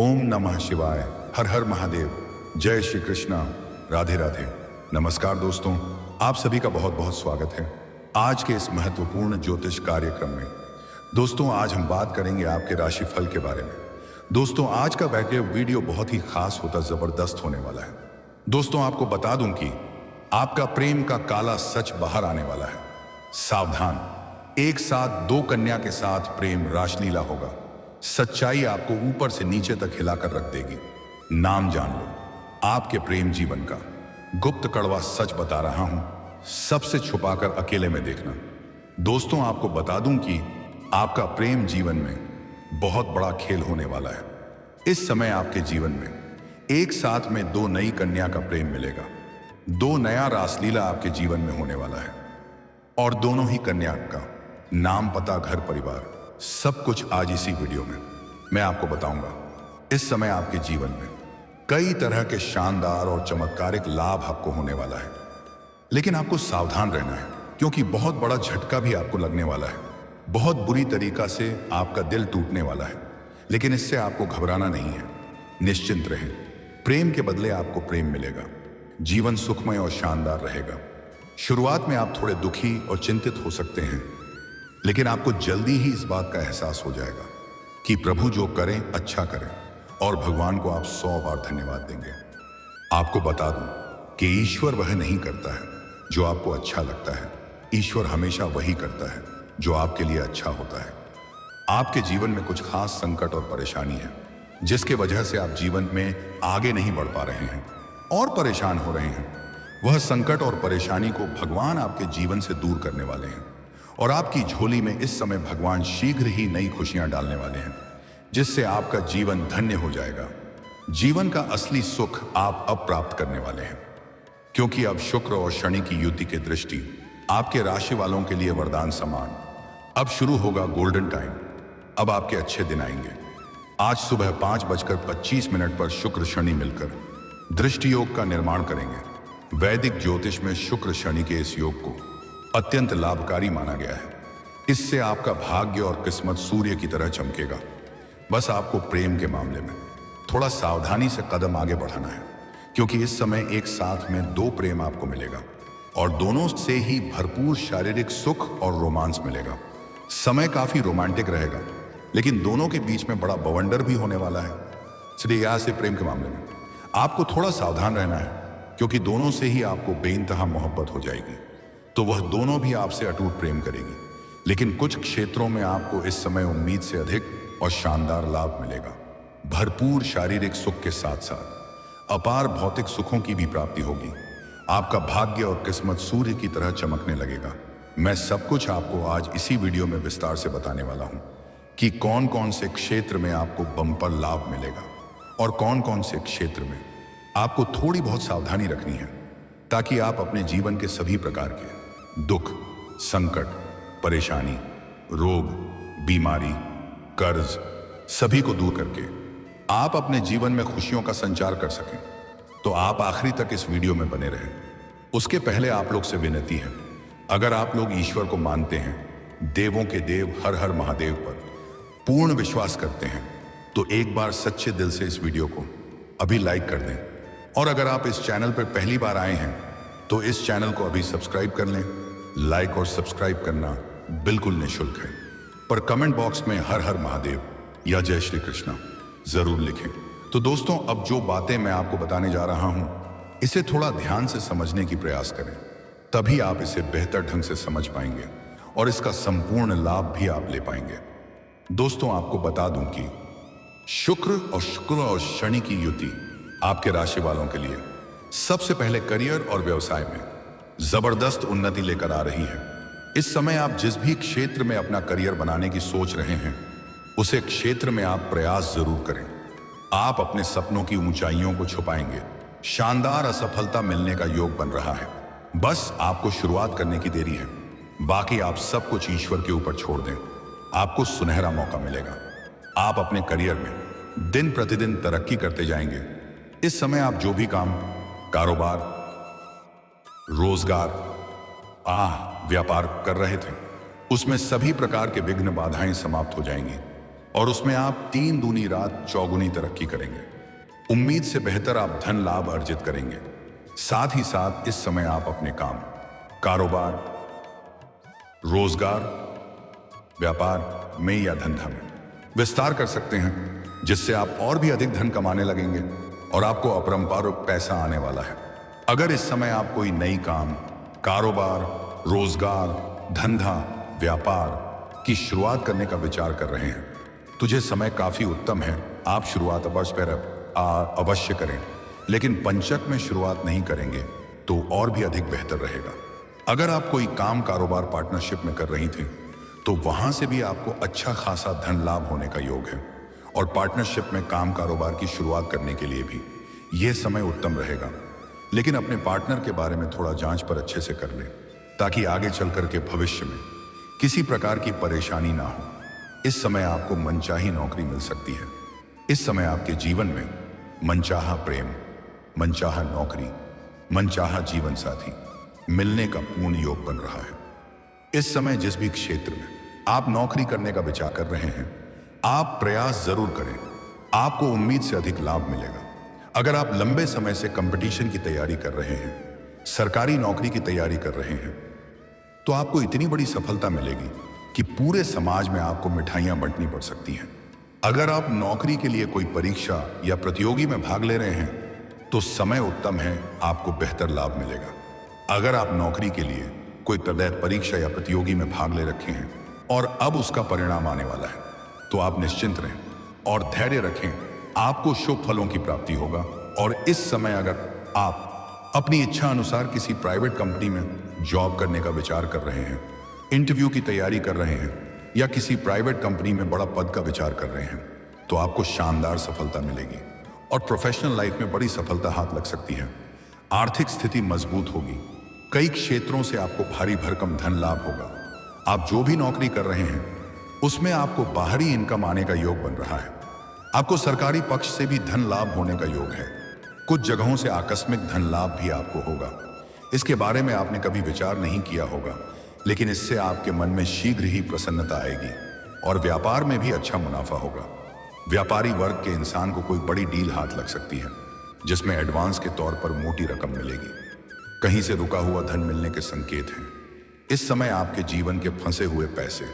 ओम नमः शिवाय। हर हर महादेव। जय श्री कृष्णा। राधे राधे। नमस्कार दोस्तों, आप सभी का बहुत बहुत स्वागत है आज के इस महत्वपूर्ण ज्योतिष कार्यक्रम में। दोस्तों, आज हम बात करेंगे आपके राशिफल के बारे में। दोस्तों, आज का वीडियो बहुत ही खास होता, जबरदस्त होने वाला है। दोस्तों, आपको बता दूं कि आपका प्रेम का काला सच बाहर आने वाला है। सावधान, एक साथ दो कन्या के साथ प्रेम रासलीला होगा। सच्चाई आपको ऊपर से नीचे तक हिलाकर रख देगी। नाम जान लो, आपके प्रेम जीवन का गुप्त कड़वा सच बता रहा हूं, सबसे छुपाकर अकेले में देखना। दोस्तों, आपको बता दूं कि आपका प्रेम जीवन में बहुत बड़ा खेल होने वाला है। इस समय आपके जीवन में एक साथ में दो नई कन्या का प्रेम मिलेगा। दो नया रासलीला आपके जीवन में होने वाला है और दोनों ही कन्या का नाम, पता, घर परिवार सब कुछ आज इसी वीडियो में मैं आपको बताऊंगा। इस समय आपके जीवन में कई तरह के शानदार और चमत्कारिक लाभ आपको होने वाला है, लेकिन आपको सावधान रहना है क्योंकि बहुत बड़ा झटका भी आपको लगने वाला है। बहुत बुरी तरीका से आपका दिल टूटने वाला है, लेकिन इससे आपको घबराना नहीं है। निश्चिंत रहें, प्रेम के बदले आपको प्रेम मिलेगा। जीवन सुखमय और शानदार रहेगा। शुरुआत में आप थोड़े दुखी और चिंतित हो सकते हैं, लेकिन आपको जल्दी ही इस बात का एहसास हो जाएगा कि प्रभु जो करें अच्छा करें और भगवान को आप 100 बार धन्यवाद देंगे। आपको बता दूं कि ईश्वर वह नहीं करता है जो आपको अच्छा लगता है। ईश्वर हमेशा वही करता है जो आपके लिए अच्छा होता है। आपके जीवन में कुछ खास संकट और परेशानी है, जिसके वजह से आप जीवन में आगे नहीं बढ़ पा रहे हैं और परेशान हो रहे हैं। वह संकट और परेशानी को भगवान आपके जीवन से दूर करने वाले हैं और आपकी झोली में इस समय भगवान शीघ्र ही नई खुशियां डालने वाले हैं, जिससे आपका जीवन धन्य हो जाएगा। जीवन का असली सुख आप अब प्राप्त करने वाले हैं, क्योंकि अब शुक्र और शनि की युति की दृष्टि आपके राशि वालों के लिए वरदान समान। अब शुरू होगा गोल्डन टाइम। अब आपके अच्छे दिन आएंगे। आज सुबह 5:25 पर शुक्र शनि मिलकर दृष्टि योग का निर्माण करेंगे। वैदिक ज्योतिष में शुक्र शनि के इस योग को अत्यंत लाभकारी माना गया है। इससे आपका भाग्य और किस्मत सूर्य की तरह चमकेगा। बस आपको प्रेम के मामले में थोड़ा सावधानी से कदम आगे बढ़ाना है, क्योंकि इस समय एक साथ में दो प्रेम आपको मिलेगा और दोनों से ही भरपूर शारीरिक सुख और रोमांस मिलेगा। समय काफी रोमांटिक रहेगा, लेकिन दोनों के बीच में बड़ा बवंडर भी होने वाला है। इसलिए यहां से प्रेम के मामले में आपको थोड़ा सावधान रहना है, क्योंकि दोनों से ही आपको बेइंतहा मोहब्बत हो जाएगी। तो वह दोनों भी आपसे अटूट प्रेम करेगी, लेकिन कुछ क्षेत्रों में आपको इस समय उम्मीद से अधिक और शानदार लाभ मिलेगा। भरपूर शारीरिक सुख के साथ साथ अपार भौतिक सुखों की भी प्राप्ति होगी। आपका भाग्य और किस्मत सूर्य की तरह चमकने लगेगा। मैं सब कुछ आपको आज इसी वीडियो में विस्तार से बताने वाला हूं कि कौन कौन से क्षेत्र में आपको बम्पर लाभ मिलेगा और कौन कौन से क्षेत्र में आपको थोड़ी बहुत सावधानी रखनी है, ताकि आप अपने जीवन के सभी प्रकार के दुख, संकट, परेशानी, रोग, बीमारी, कर्ज सभी को दूर करके आप अपने जीवन में खुशियों का संचार कर सकें। तो आप आखिरी तक इस वीडियो में बने रहें। उसके पहले आप लोग से विनती है, अगर आप लोग ईश्वर को मानते हैं, देवों के देव हर हर महादेव पर पूर्ण विश्वास करते हैं, तो एक बार सच्चे दिल से इस वीडियो को अभी लाइक कर दें। और अगर आप इस चैनल पर पहली बार आए हैं तो इस चैनल को अभी सब्सक्राइब कर लें। लाइक और सब्सक्राइब करना बिल्कुल निःशुल्क है, पर कमेंट बॉक्स में हर हर महादेव या जय श्री कृष्णा जरूर लिखें। तो दोस्तों, अब जो बातें मैं आपको बताने जा रहा हूं, इसे थोड़ा ध्यान से समझने की प्रयास करें, तभी आप इसे बेहतर ढंग से समझ पाएंगे और इसका संपूर्ण लाभ भी आप ले पाएंगे। दोस्तों, आपको बता दूं कि शुक्र और शनि की युति आपके राशि वालों के लिए सबसे पहले करियर और व्यवसाय में जबरदस्त उन्नति लेकर आ रही है। इस समय आप जिस भी क्षेत्र में अपना करियर बनाने की सोच रहे हैं, उसे क्षेत्र में आप प्रयास जरूर करें। आप अपने सपनों की ऊंचाइयों को छुपाएंगे। शानदार असफलता मिलने का योग बन रहा है। बस आपको शुरुआत करने की देरी है। बाकी आप सब कुछ ईश्वर के ऊपर छोड़ दें, आपको सुनहरा मौका मिलेगा। आप अपने करियर में दिन प्रतिदिन तरक्की करते जाएंगे। इस समय आप जो भी काम, कारोबार, रोजगार, व्यापार कर रहे थे, उसमें सभी प्रकार के विघ्न बाधाएं समाप्त हो जाएंगी। और उसमें आप 3 दूनी रात चौगुनी तरक्की करेंगे। उम्मीद से बेहतर आप धन लाभ अर्जित करेंगे। साथ ही साथ इस समय आप अपने काम, कारोबार, रोजगार, व्यापार में या धंधा में विस्तार कर सकते हैं, जिससे आप और भी अधिक धन कमाने लगेंगे और आपको अपरंपार पैसा आने वाला है। अगर इस समय आप कोई नई काम, कारोबार, रोजगार, धंधा, व्यापार की शुरुआत करने का विचार कर रहे हैं तो ये समय काफी उत्तम है। आप शुरुआत अवश्य करें, लेकिन पंचक में शुरुआत नहीं करेंगे तो और भी अधिक बेहतर रहेगा। अगर आप कोई काम, कारोबार पार्टनरशिप में कर रही थी तो वहां से भी आपको अच्छा खासा धन लाभ होने का योग है और पार्टनरशिप में काम, कारोबार की शुरुआत करने के लिए भी यह समय उत्तम रहेगा। लेकिन अपने पार्टनर के बारे में थोड़ा जांच पर अच्छे से कर लें, ताकि आगे चलकर के भविष्य में किसी प्रकार की परेशानी ना हो। इस समय आपको मनचाही नौकरी मिल सकती है। इस समय आपके जीवन में मनचाहा प्रेम, मनचाहा नौकरी, मनचाहा जीवन साथी मिलने का पूर्ण योग बन रहा है। इस समय जिस भी क्षेत्र में आप नौकरी करने का विचार कर रहे हैं, आप प्रयास जरूर करें, आपको उम्मीद से अधिक लाभ मिलेगा। अगर आप लंबे समय से कंपटीशन की तैयारी कर रहे हैं, सरकारी नौकरी की तैयारी कर रहे हैं, तो आपको इतनी बड़ी सफलता मिलेगी कि पूरे समाज में आपको मिठाइयां बंटनी पड़ सकती हैं। अगर आप नौकरी के लिए कोई परीक्षा या प्रतियोगी में भाग ले रहे हैं तो समय उत्तम है, आपको बेहतर लाभ मिलेगा। अगर आप नौकरी के लिए कोई परीक्षा या प्रतियोगी में भाग ले रखे हैं और अब उसका परिणाम आने वाला है, तो आप निश्चिंत रहें और धैर्य रखें, आपको शुभ फलों की प्राप्ति होगा। और इस समय अगर आप अपनी इच्छा अनुसार किसी प्राइवेट कंपनी में जॉब करने का विचार कर रहे हैं, इंटरव्यू की तैयारी कर रहे हैं या किसी प्राइवेट कंपनी में बड़ा पद का विचार कर रहे हैं, तो आपको शानदार सफलता मिलेगी और प्रोफेशनल लाइफ में बड़ी सफलता हाथ लग सकती है। आर्थिक स्थिति मजबूत होगी। कई क्षेत्रों से आपको भारी भरकम धन लाभ होगा। आप जो भी नौकरी कर रहे हैं उसमें आपको बाहरी इनकम आने का योग बन रहा है। आपको सरकारी पक्ष से भी धन लाभ होने का योग है। कुछ जगहों से आकस्मिक धन लाभ भी आपको होगा। इसके बारे में आपने कभी विचार नहीं किया होगा, लेकिन इससे आपके मन में शीघ्र ही प्रसन्नता आएगी और व्यापार में भी अच्छा मुनाफा होगा। व्यापारी वर्ग के इंसान को कोई बड़ी डील हाथ लग सकती है, जिसमें एडवांस के तौर पर मोटी रकम मिलेगी। कहीं से रुका हुआ धन मिलने के संकेत हैं। इस समय आपके जीवन के फंसे हुए पैसे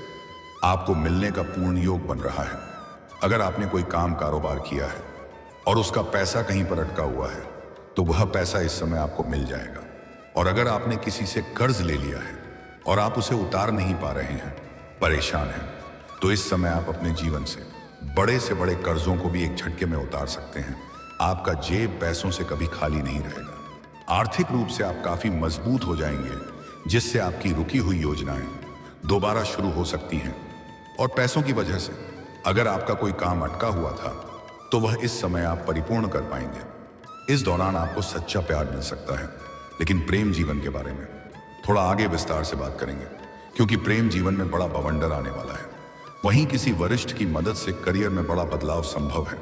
आपको मिलने का पूर्ण योग बन रहा है। अगर आपने कोई काम, कारोबार किया है और उसका पैसा कहीं पर अटका हुआ है, तो वह पैसा इस समय आपको मिल जाएगा। और अगर आपने किसी से कर्ज ले लिया है और आप उसे उतार नहीं पा रहे हैं, परेशान हैं, तो इस समय आप अपने जीवन से बड़े कर्जों को भी एक झटके में उतार सकते हैं। आपका जेब पैसों से कभी खाली नहीं रहेगा। आर्थिक रूप से आप काफी मजबूत हो जाएंगे, जिससे आपकी रुकी हुई योजनाएं दोबारा शुरू हो सकती हैं। और पैसों की वजह से अगर आपका कोई काम अटका हुआ था, तो वह इस समय आप परिपूर्ण कर पाएंगे। इस दौरान आपको सच्चा प्यार मिल सकता है। लेकिन प्रेम जीवन के बारे में थोड़ा आगे विस्तार से बात करेंगे, क्योंकि प्रेम जीवन में बड़ा बवंडर आने वाला है। वहीं किसी वरिष्ठ की मदद से करियर में बड़ा बदलाव संभव है।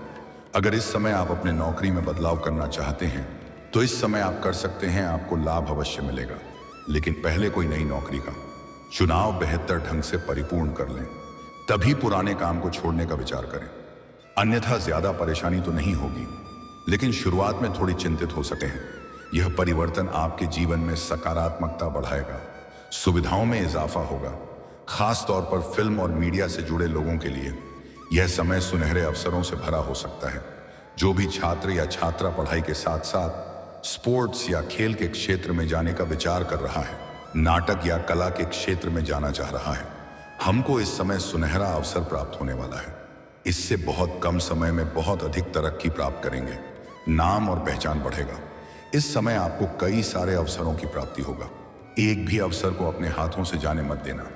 अगर इस समय आप अपने नौकरी में बदलाव करना चाहते हैं, तो इस समय आप कर सकते हैं, आपको लाभ अवश्य मिलेगा। लेकिन पहले कोई नई नौकरी का चुनाव बेहतर ढंग से परिपूर्ण कर लें, तभी पुराने काम को छोड़ने का विचार करें। अन्यथा ज्यादा परेशानी तो नहीं होगी, लेकिन शुरुआत में थोड़ी चिंतित हो सकते हैं। यह परिवर्तन आपके जीवन में सकारात्मकता बढ़ाएगा, सुविधाओं में इजाफा होगा। खास तौर पर फिल्म और मीडिया से जुड़े लोगों के लिए यह समय सुनहरे अवसरों से भरा हो सकता है। जो भी छात्र या छात्रा पढ़ाई के साथ साथ स्पोर्ट्स या खेल के क्षेत्र में जाने का विचार कर रहा है, नाटक या कला के क्षेत्र में जाना चाह रहा है, हमको इस समय सुनहरा अवसर प्राप्त होने वाला है। इससे बहुत कम समय में बहुत अधिक तरक्की प्राप्त करेंगे, नाम और पहचान बढ़ेगा। इस समय आपको कई सारे अवसरों की प्राप्ति होगा। एक भी अवसर को अपने हाथों से जाने मत देना,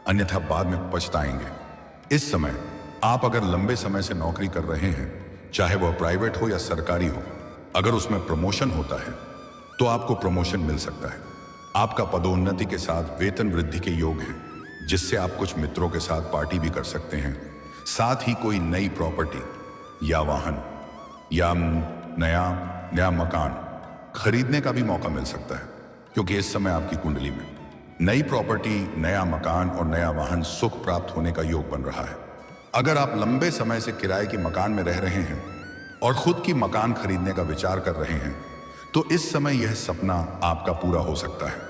अन्यथा बाद में पछताएंगे। इस समय आप अगर लंबे समय से नौकरी कर रहे हैं, चाहे वह प्राइवेट हो या सरकारी हो, अगर उसमें प्रमोशन होता है तो आपको प्रमोशन मिल सकता है। आपका पदोन्नति के साथ वेतन वृद्धि के योग हैं, जिससे आप कुछ मित्रों के साथ पार्टी भी कर सकते हैं। साथ ही कोई नई प्रॉपर्टी या वाहन या नया मकान खरीदने का भी मौका मिल सकता है, क्योंकि इस समय आपकी कुंडली में नई प्रॉपर्टी, नया मकान और नया वाहन सुख प्राप्त होने का योग बन रहा है। अगर आप लंबे समय से किराए की मकान में रह रहे हैं और खुद की मकान खरीदने का विचार कर रहे हैं, तो इस समय यह सपना आपका पूरा हो सकता है।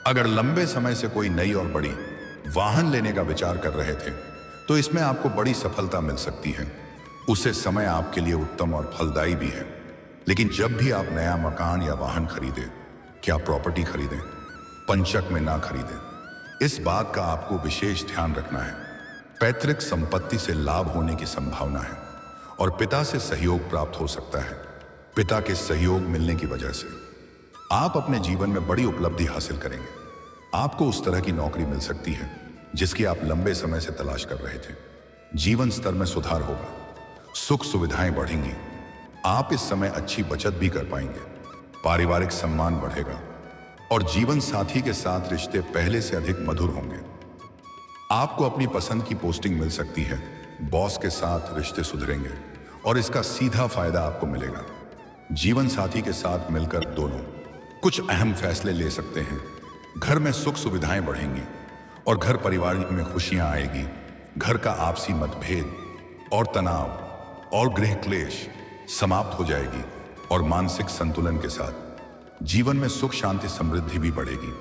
अगर लंबे समय से कोई नई और बड़ी वाहन लेने का विचार कर रहे थे, तो इसमें आपको बड़ी सफलता मिल सकती है। उसे समय आपके लिए उत्तम और फलदायी भी है। लेकिन जब भी आप नया मकान या वाहन खरीदें, क्या प्रॉपर्टी खरीदें, पंचक में ना खरीदें। इस बात का आपको विशेष ध्यान रखना है। पैतृक संपत्ति से लाभ होने की संभावना है और पिता से सहयोग प्राप्त हो सकता है। पिता के सहयोग मिलने की वजह से आप अपने जीवन में बड़ी उपलब्धि हासिल करेंगे। आपको उस तरह की नौकरी मिल सकती है जिसकी आप लंबे समय से तलाश कर रहे थे। जीवन स्तर में सुधार होगा, सुख सुविधाएं बढ़ेंगी। आप इस समय अच्छी बचत भी कर पाएंगे। पारिवारिक सम्मान बढ़ेगा और जीवन साथी के साथ रिश्ते पहले से अधिक मधुर होंगे। आपको अपनी पसंद की पोस्टिंग मिल सकती है। बॉस के साथ रिश्ते सुधरेंगे और इसका सीधा फायदा आपको मिलेगा। जीवन साथी के साथ मिलकर दोनों कुछ अहम फैसले ले सकते हैं। घर में सुख सुविधाएं बढ़ेंगी और घर परिवार में खुशियां आएगी। घर का आपसी मतभेद और तनाव और गृह क्लेश समाप्त हो जाएगी और मानसिक संतुलन के साथ जीवन में सुख शांति समृद्धि भी बढ़ेगी।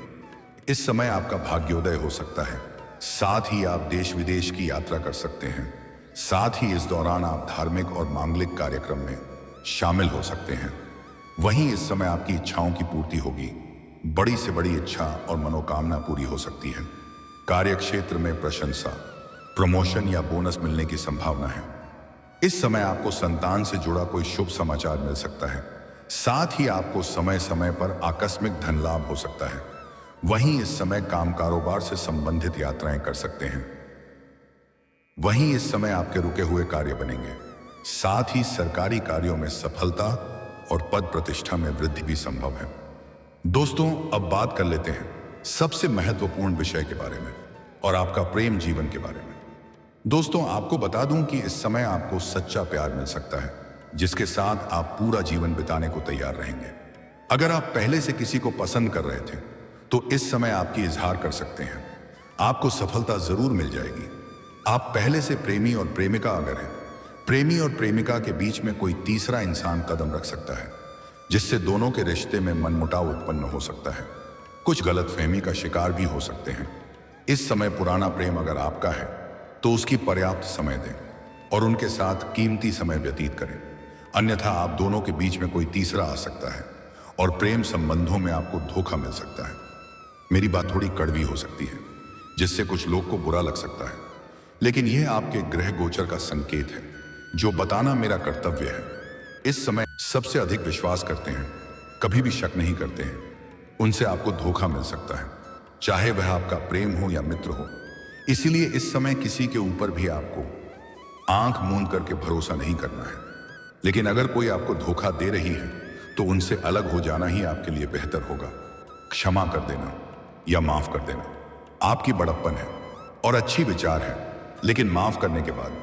इस समय आपका भाग्योदय हो सकता है। साथ ही आप देश विदेश की यात्रा कर सकते हैं। साथ ही इस दौरान आप धार्मिक और मांगलिक कार्यक्रम में शामिल हो सकते हैं। वहीं इस समय आपकी इच्छाओं की पूर्ति होगी। बड़ी से बड़ी इच्छा और मनोकामना पूरी हो सकती है। कार्य क्षेत्र में प्रशंसा, प्रमोशन या बोनस मिलने की संभावना है। इस समय आपको संतान से जुड़ा कोई शुभ समाचार मिल सकता है। साथ ही आपको समय समय पर आकस्मिक धन लाभ हो सकता है। वहीं इस समय काम कारोबार से संबंधित यात्राएं कर सकते हैं। वहीं इस समय आपके रुके हुए कार्य बनेंगे। साथ ही सरकारी कार्यों में सफलता और पद प्रतिष्ठा में वृद्धि भी संभव है। दोस्तों, अब बात कर लेते हैं सबसे महत्वपूर्ण विषय के बारे में और आपका प्रेम जीवन के बारे में। दोस्तों, आपको बता दूं कि इस समय आपको सच्चा प्यार मिल सकता है जिसके साथ आप पूरा जीवन बिताने को तैयार रहेंगे। अगर आप पहले से किसी को पसंद कर रहे थे तो इस समय आपकी इजहार कर सकते हैं। आपको सफलता जरूर मिल जाएगी। आप पहले से प्रेमी और प्रेमिका अगर हैं, प्रेमी और प्रेमिका के बीच में कोई तीसरा इंसान कदम रख सकता है जिससे दोनों के रिश्ते में मनमुटाव उत्पन्न हो सकता है। कुछ गलतफहमी का शिकार भी हो सकते हैं। इस समय पुराना प्रेम अगर आपका है तो उसकी पर्याप्त समय दें और उनके साथ कीमती समय व्यतीत करें। अन्यथा आप दोनों के बीच में कोई तीसरा आ सकता है और प्रेम संबंधों में आपको धोखा मिल सकता है। मेरी बात थोड़ी कड़वी हो सकती है जिससे कुछ लोग को बुरा लग सकता है, लेकिन यह आपके ग्रह गोचर का संकेत है जो बताना मेरा कर्तव्य है। इस समय सबसे अधिक विश्वास करते हैं, कभी भी शक नहीं करते हैं, उनसे आपको धोखा मिल सकता है, चाहे वह आपका प्रेम हो या मित्र हो। इसीलिए इस समय किसी के ऊपर भी आपको आंख मूंद करके भरोसा नहीं करना है। लेकिन अगर कोई आपको धोखा दे रही है तो उनसे अलग हो जाना ही आपके लिए बेहतर होगा। क्षमा कर देना या माफ कर देना आपकी बड़प्पन है और अच्छी विचार है, लेकिन माफ करने के बाद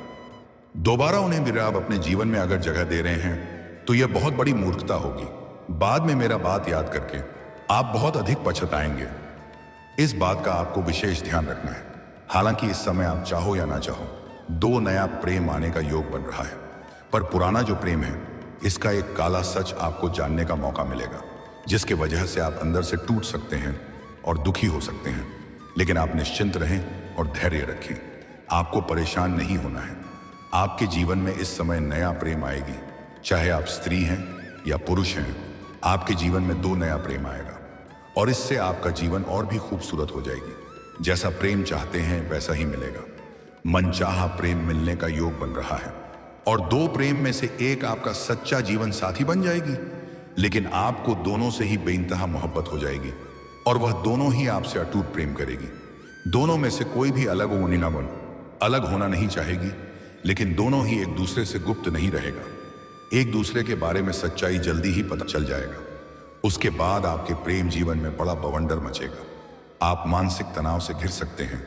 दोबारा उन्हें भी आप अपने जीवन में अगर जगह दे रहे हैं तो यह बहुत बड़ी मूर्खता होगी। बाद में मेरा बात याद करके आप बहुत अधिक पछताएंगे। इस बात का आपको विशेष ध्यान रखना है। हालांकि इस समय आप चाहो या ना चाहो, दो नया प्रेम आने का योग बन रहा है, पर पुराना जो प्रेम है इसका एक काला सच आपको जानने का मौका मिलेगा जिसके वजह से आप अंदर से टूट सकते हैं और दुखी हो सकते हैं। लेकिन आप निश्चिंत रहें और धैर्य रखें। आपको परेशान नहीं होना है। आपके जीवन में इस समय नया प्रेम आएगी। चाहे आप स्त्री हैं या पुरुष हैं, आपके जीवन में दो नया प्रेम आएगा और इससे आपका जीवन और भी खूबसूरत हो जाएगी। जैसा प्रेम चाहते हैं वैसा ही मिलेगा। मनचाहा प्रेम मिलने का योग बन रहा है और दो प्रेम में से एक आपका सच्चा जीवन साथी बन जाएगी। लेकिन आपको दोनों से ही बेइंतहा मोहब्बत हो जाएगी और वह दोनों ही आपसे अटूट प्रेम करेगी। दोनों में से कोई भी अलग होना नहीं चाहेगी, लेकिन दोनों ही एक दूसरे से गुप्त नहीं रहेगा। एक दूसरे के बारे में सच्चाई जल्दी ही पता चल जाएगा। उसके बाद आपके प्रेम जीवन में बड़ा बवंडर मचेगा। आप मानसिक तनाव से घिर सकते हैं,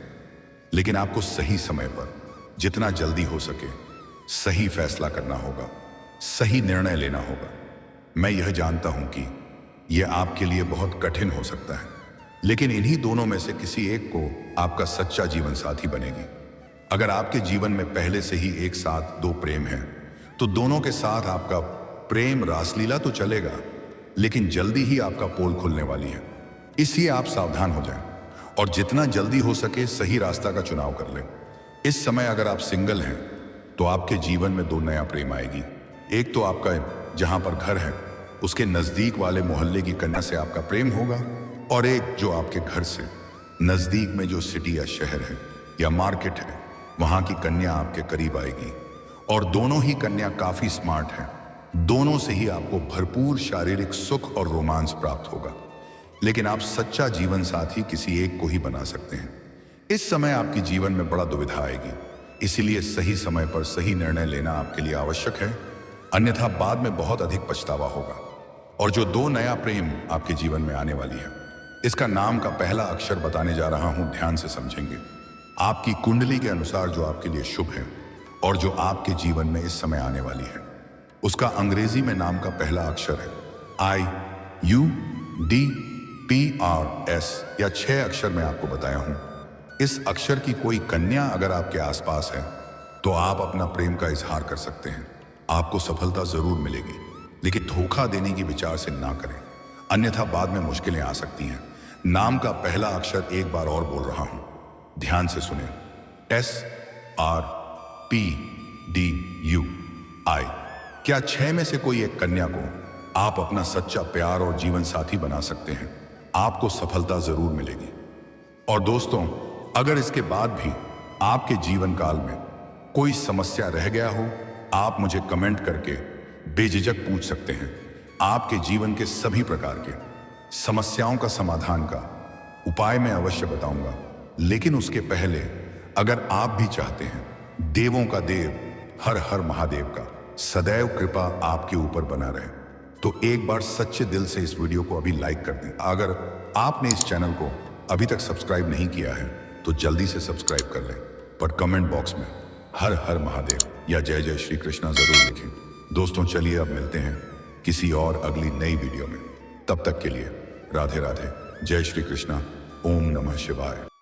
लेकिन आपको सही समय पर जितना जल्दी हो सके सही फैसला करना होगा, सही निर्णय लेना होगा। मैं यह जानता हूं कि यह आपके लिए बहुत कठिन हो सकता है, लेकिन इन्हीं दोनों में से किसी एक को आपका सच्चा जीवन साथी बनेगी। अगर आपके जीवन में पहले से ही एक साथ दो प्रेम हैं, तो दोनों के साथ आपका प्रेम रासलीला तो चलेगा, लेकिन जल्दी ही आपका पोल खुलने वाली है। इसलिए आप सावधान हो जाएं और जितना जल्दी हो सके सही रास्ता का चुनाव कर लें। इस समय अगर आप सिंगल हैं तो आपके जीवन में दो नया प्रेम आएगी। एक तो आपका जहां पर घर है उसके नजदीक वाले मोहल्ले की कन्या से आपका प्रेम होगा, और एक जो आपके घर से नजदीक में जो सिटी या शहर है या मार्केट है वहां की कन्या आपके करीब आएगी। और दोनों ही कन्या काफी स्मार्ट हैं। दोनों से ही आपको भरपूर शारीरिक सुख और रोमांस प्राप्त होगा, लेकिन आप सच्चा जीवन साथी किसी एक को ही बना सकते हैं। इस समय आपके जीवन में बड़ा दुविधा आएगी, इसीलिए सही समय पर सही निर्णय लेना आपके लिए आवश्यक है, अन्यथा बाद में बहुत अधिक पछतावा होगा। और जो दो नया प्रेम आपके जीवन में आने वाली है, इसका नाम का पहला अक्षर बताने जा रहा हूं, ध्यान से समझेंगे। आपकी कुंडली के अनुसार जो आपके लिए शुभ है और जो आपके जीवन में इस समय आने वाली है, उसका अंग्रेजी में नाम का पहला अक्षर है IUDPRS, या 6 अक्षर मैं आपको बताया हूं। इस अक्षर की कोई कन्या अगर आपके आसपास है तो आप अपना प्रेम का इजहार कर सकते हैं। आपको सफलता जरूर मिलेगी, लेकिन धोखा देने की विचार से ना करें, अन्यथा बाद में मुश्किलें आ सकती हैं। नाम का पहला अक्षर एक बार और बोल रहा हूं, ध्यान से सुने। SRPDUI। क्या 6 में से कोई एक कन्या को आप अपना सच्चा प्यार और जीवन साथी बना सकते हैं? आपको सफलता जरूर मिलेगी। और दोस्तों, अगर इसके बाद भी आपके जीवन काल में कोई समस्या रह गया हो, आप मुझे कमेंट करके बेझिझक पूछ सकते हैं। आपके जीवन के सभी प्रकार के समस्याओं का समाधान का उपाय मैं अवश्य बताऊंगा, लेकिन उसके पहले अगर आप भी चाहते हैं देवों का देव हर हर महादेव का सदैव कृपा आपके ऊपर बना रहे, तो एक बार सच्चे दिल से इस वीडियो को अभी लाइक कर दें। अगर आपने इस चैनल को अभी तक सब्सक्राइब नहीं किया है तो जल्दी से सब्सक्राइब कर लें, पर कमेंट बॉक्स में हर हर महादेव या जय जय श्री कृष्णा जरूर लिखें। दोस्तों, चलिए अब मिलते हैं किसी और अगली नई वीडियो में। तब तक के लिए राधे राधे, जय श्री कृष्णा, ओम नमः शिवाय।